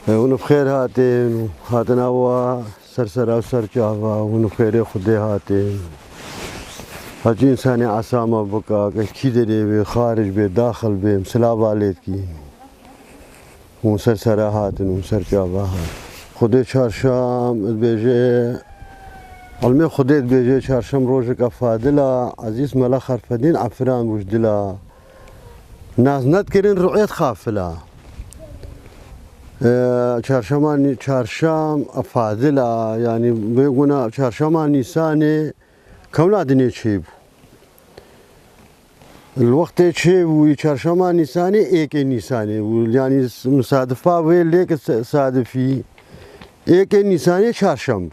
ونو بخير هاتين هاتنا و سرسرة وسرچاوا ونو بخير خدي هاتين هجي إنساني عسامة بكا كيدري بي خارج بي داخل بي مسلاب عليكي وسرسرة هاتين وسرچاوا خدي چهارشام بيجي علمي خديت بيجي چهارشام روجك فادلا عزيز ملا خرفدين عفران وجدلا ناس نذكرين رؤية خافلة چهارشام فاضلة يعني بيقولنا چهارشام نيساني كونا دنيا شيب الوقت شيب وچهارشام نيساني ايك نيساني يعني مصادفة وين ليك صادفي ايك نيساني چهارشام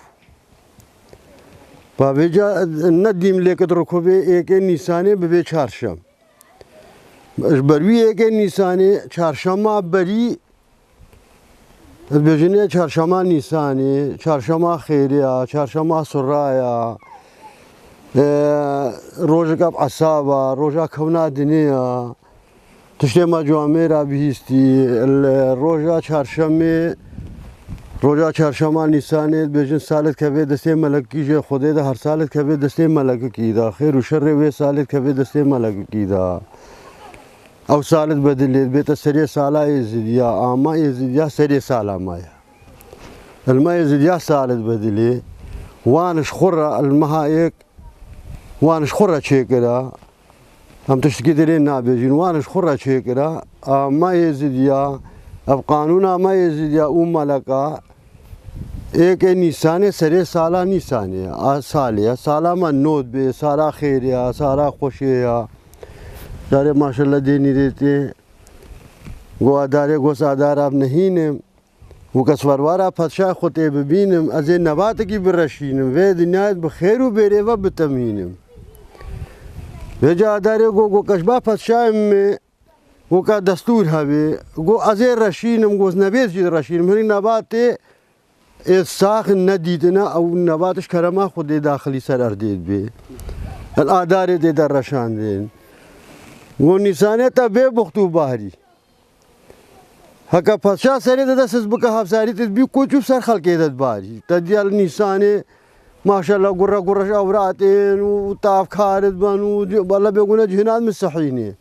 فبيجا نديم ليك ركوبي ايك نيساني ببي چهارشام بروي ايك نيساني چهارشام بري بيجيني چهارشام نيساني چهارشام خيريا چهارشام سرايا روجا عصابة روجا كونا دنيا تشتي ما جواميرا بهيستي الروجا چهارشام نيساني بيجين سالت كبي دستي ملكي جي خدي ده هر سالت كبي دستي ملك كيدا خير وشر وي سالت كبي دستي ملك كيدا او سالت بدلت بيت سري سالا يزيديا اما يزيديا سري سالا مايا الماء يزيديا سالت بدلي وانش خرة المهايك وانش خرة شيكرا هم تشتكي درين نابجين وانش خرة شيكرا اما يزيديا اب قانونا ما يزيديا ملكا ایک نيساني سري سالا نيساني ساليا سالا من نود بي سالا خيريا سالا خوشيا داره ماشاءالله دینی دیتی گو داره گو ساداراب نهینم و کسوروارا پادشاه خودی ببینم از این نبات کی برشینم و دنیای بخیر و بره و بتمینم و جا داره گو کشبا پادشاه می گو کا دستور هبی گو از این رشینم گو نبیت جد رشینم هنی نبات ساخ ندیدنا او نباتش کرما خودی داخلی سر اردید بی الاداره دی در رشاندین و نيساني تبي بختو باهري هكا بادشاه سري ده سس بك حفصاري تبي كوچو سر خلقيدت باهري تديال نيساني ما شاء الله قرة اوراتين وطاف خالد بنو والله بيقولنا جهنات مسحيني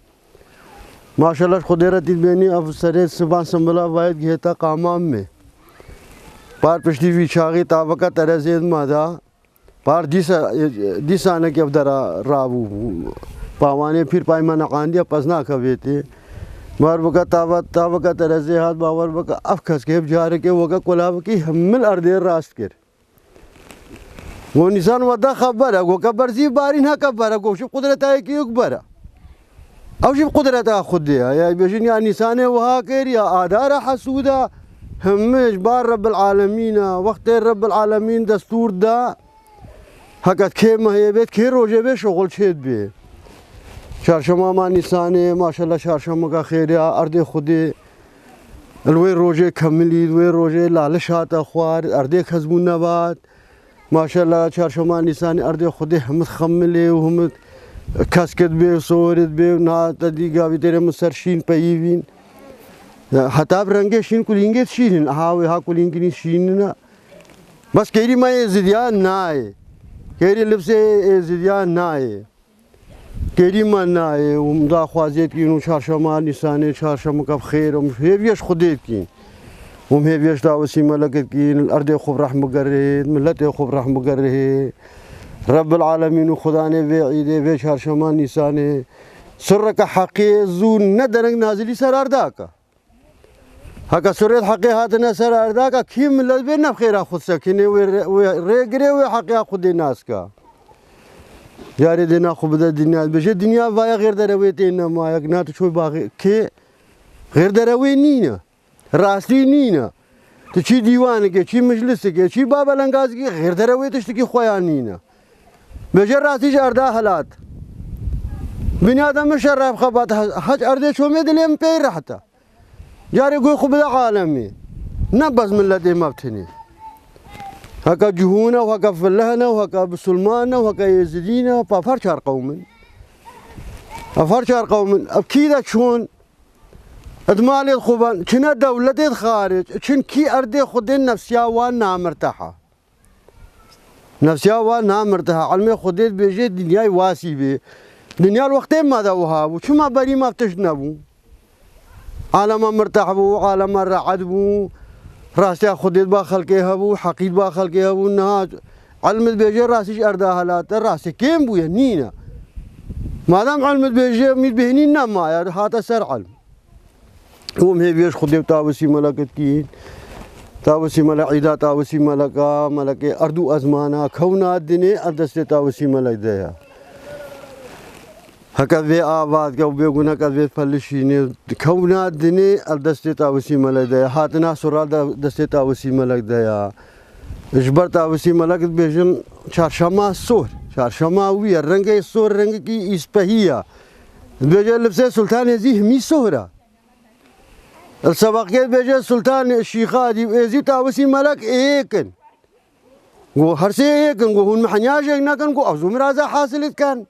ما شاء الله خديرت بيني افسري سبان سمبلا وايد گهتا قامام में पार पिछली विचारी तावका तरजेद मादा पार दिसा ने के अवदरा रावू पावाने फिर पायमाना कांदिया पसना कवेते मार बका तावका तरजे हाथ बावर बका अफखस के जार के वका कोलाब की हमल अर्दे रास्त कर वो निशान वदा खबर है वो कबर जी बारी ना खबर है वो शो कुदरत है कि अकबर او شو قدرتها خديها يا بيجين يا نيسان وهاكر يا آدار حسودا همش بار رب العالمين وقت رب العالمين دستور دا هكذا كيما هي بيت كي روجه بي شغل شد بي چهارشام ما نيساني ما شاء الله چهارشام کا خير يا ارض خدي الوي روجه كملي الوي روجه لالشات اخوار ارض خزمون نبات ما شاء الله چهارشام نيساني ارض خدي هم خملي وهم كاسكت بي صورت بي نا تدي غاوي تيري مسرشين پيوين حتى برنگه شين كولينگه شين هاوي ها كولينگني شين بس كيري ما يزيديان ناي كيري لبسه يزيديان ناي كيري ما ناي ومدا خوازيت كينو چهارشام نيساني چهارشام کا خير ومهيش خديت كين ومهيش داوسي ملكت كين الارض خوب رحم گره ملت خوب رحم گره رب العالمين وخداني في عيدي في چهارشام نيساني سرك حقي زو ندرنگ نازلي سر ارداكا هكا سريت حقي هاتنا سر ارداكا كيم ملت بينا بخير خود سكيني وريغري وحقي خود الناس كا ياري دينا خوب ده دنيا بجي دنيا وايا غير درويتي انما يقنات شوي باغي كي غير دروي نينا راسلي نينا تشي ديوانك تشي مجلسك تشي بابا لنغازكي غير دروي تشتكي خويا نينا بجي راسي جاردا حالات بني ادم مشرف خبط حج اردي شو مدلم بير حتى جاري يقول خوب ده عالمي نبز من لدي مبتني هكا جهونا وهكا فلهنا وهكا بسلمانا وهكا يزيدينا فافرشار قوم افرشار قوم اكيد شون ادمالي خوبان كنا دولة خارج كن كي اردي خدين نفسيا وانا مرتاحة نفسيا وانا مرتاحة علمي خديت بيجي دنياي واسي بي دنيا الوقتين ما دوها وشو ما بري ما بتشنبو عالم مرتاح بو عالم رعد بو راسي خديت با خلقيها بو حقيد با خلقيها بو انها علم بيجي راسي ارداها لا راسي كيم بو ينينا ما دام علم بيجي ميت بهنينا ما هذا سر علم هم هي بيش خديت تاوسي ملكت كين تاوسي ملك عيدا تاوسي ملكا ملك اردو ازمانا كونا الدنيا ادست تاوسي ملك ديا هكذا آباد كو بيقول هكذا فلشيني كونا الدنيا ادست تاوسي ملك ديا هاتنا سرال دست تاوسي ملك ديا اجبر تاوسي ملك بيجن چارشما سور چارشما وي رنگ سور رنگ کی اسپهيا بيجي لبس سلطان يزي همي سورة السباقيات بيجي سلطان الشيخادي يزي تاوسي ملك ايكن قو هرسي ايكن قو هون محنياج نكن قو افزو مرازا حاصلت كان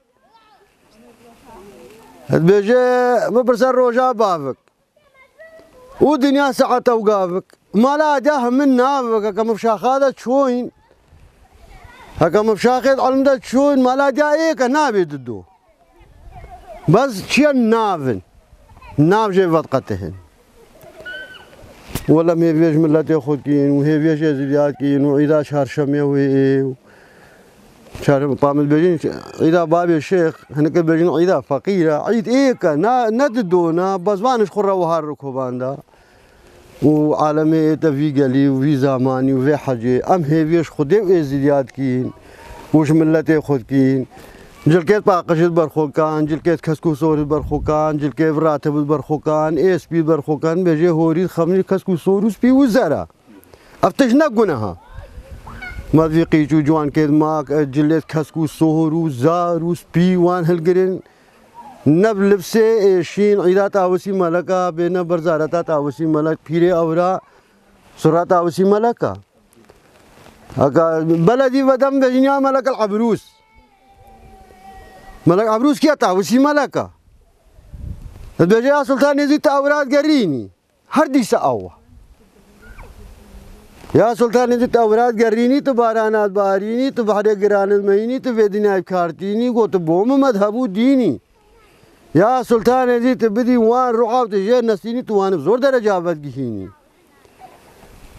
بيجي مبرسر روجا بافك ودنيا ساعة وقافك ما لا جاه من نافك كم بشاخات شوين هكم بشاخات علم ده شوين ما لا جاه ايك نابي ددو بس شيء نافن ناف جي فتقتهن ولا ما بيج ملتي خدكين وهي بيج زيادات كين وإذا شهر شمية وهي شهر طامل بيجين إذا بابي الشيخ هنك بيجين إذا فقيرة عيد إيكا نددونا بس ما نشخر وهار ركوبان دا وعالمي تفي قلي وفي زماني وفي حاجة أم هي بيج خدي وزيادات كين وش ملتي خدكين جلكيت باقشت برخوكان جلكيت كسكوسوري برخوكان جلكيت راتب برخوكان اس بي برخوكان بيجي هوري خمني كسكوسوروس بي وزرا افتشنا قناها ما في قيجو جوان كيد ماك جليت كسكوسورو زاروس بي وان هالجرين نبلبسي شين عيدا تاوسي ملكا بين برزارتا تاوسي ملك بيري اورا سرا تاوسي ملكا بلدي ودم بجنيا ملك العبروس ملك عبروس كيا تاوسي ملكا البجاء سلطان يزيد تاورات قريني هردي ساوه يا سلطان يزيد تاورات قريني تبارانات باريني تبحر قران الميني تفيدنا كارتيني قلت بوم مذهبو ديني يا سلطان يزيد تبدي وان رعاو تجي نسيني توان بزور درجة بدقيني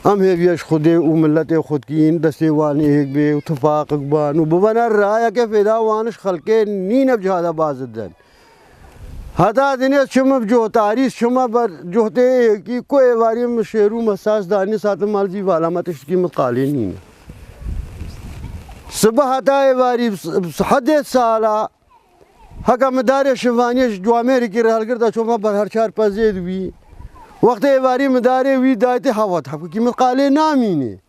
ام هي بيش خدي وملتي خدكين دستيوان هيك بي وتفاق بان وببنا الرايه كيف اذا وانش خلقين نين بجهاده بازدن هذا دنيا شم بجو تاريخ شم بر جوته کی کوئی واری مشیرو مساس دانی سات مال جی والا مت کی مقالين نين صبح هذا واری حدث سالا هكا مدار شفانيش جو امريكي رحل کرتا شما بر هر چار پزید وی وقت واری مداري وي دايتي هوت حكو كي مقالي ناميني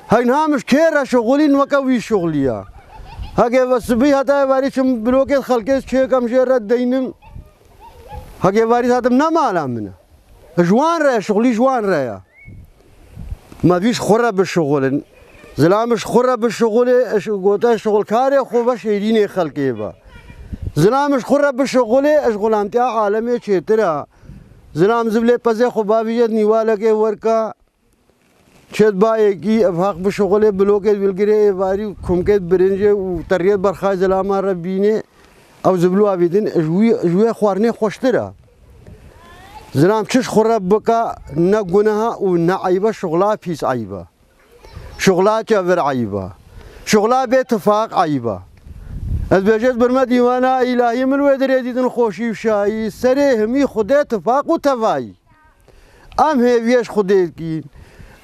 هاي نامش كيرا شغلين وكوي شغليا هاكي وسبي هتا واري شم بلوكي خلقيس شي كم جرة دينم هاكي واري هاتم نمالا منه جوان رايا شغلي جوان رايا ما فيش خرة بالشغل زلامش خرة بالشغل قوتا شغل كاري خوبا شيريني خلقي با زلامش خرة بالشغل اشغل انتيا عالمي چيترا زلام زبلة پزه خوبابیت نیواله که ورکا چد بایی کی افاق بشغله بلوکت بالگره واری کمکت برنجه و تریت برخای زلام ربینه او زبلو آبیدن جوی خوارنه خوشتره زلام چش خراب بکا نه گناه و نه عیبه شغلا پیس عیبه شغلا چاور عیبه شغلا به اتفاق عیبه از بجد برما دیوانا الهی من ودری دیدن خوشی و شایی سره همی خدا اتفاق و توایی ام هیویش خودت کین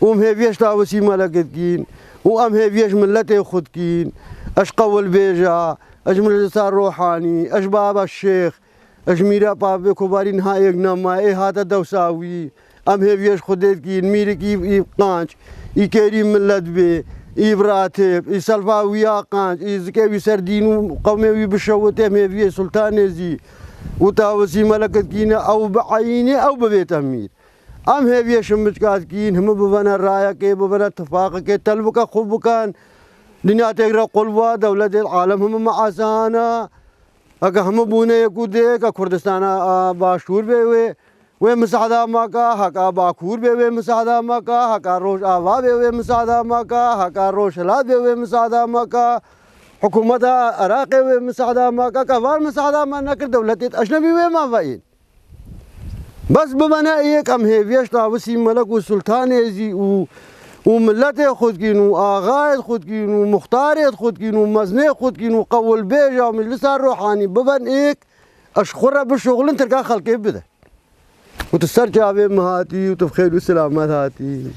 ام هیویش تاوسی ملکت کین و ام هیویش ملت خود کین اش قول بیجا اش مجلسار روحانی اش بابا الشيخ اش میرا پاپ کباری نهایی نما ای هاتا دوساوی ام هیویش خودت کین میری کی قانچ ای کری ملت بی إبراتب إسالفا ويا قانج إزكي سردينو قومي بشوته مي سلطان زي وتاوسي ملكت كينا أو بعيني أو ببيت أمير أم هي شمشكات كين هم ببنا رايا كي ببنا اتفاق كي تلبك خبكان دنيا تقرا قلبا دولة العالم هم معاسانا أكا هم بونا يكودي كا كردستانا باشور بيوي مساعدة ماكا هكا باكور بي مساعدة ماكا هكا روش آوا بي مساعدة ماكا هكا روش لا بي مساعدة ماكا حكومة العراق بي مساعدة ماكا كفار مساعدة ما نكر دولتي أجنبي ما فاين بس بمعنى إيك أم هيفيش تاوسي ملك والسلطان يزي وملت خود كينو آغايد خود كينو مختاريت خود كينو مزني خود كينو قول بيجا ومجلس الروحاني ببن إيك أشخرة بالشغل انت كا خلقي بده وتسترجع بهم هاتي وتبخير والسلامات هاتي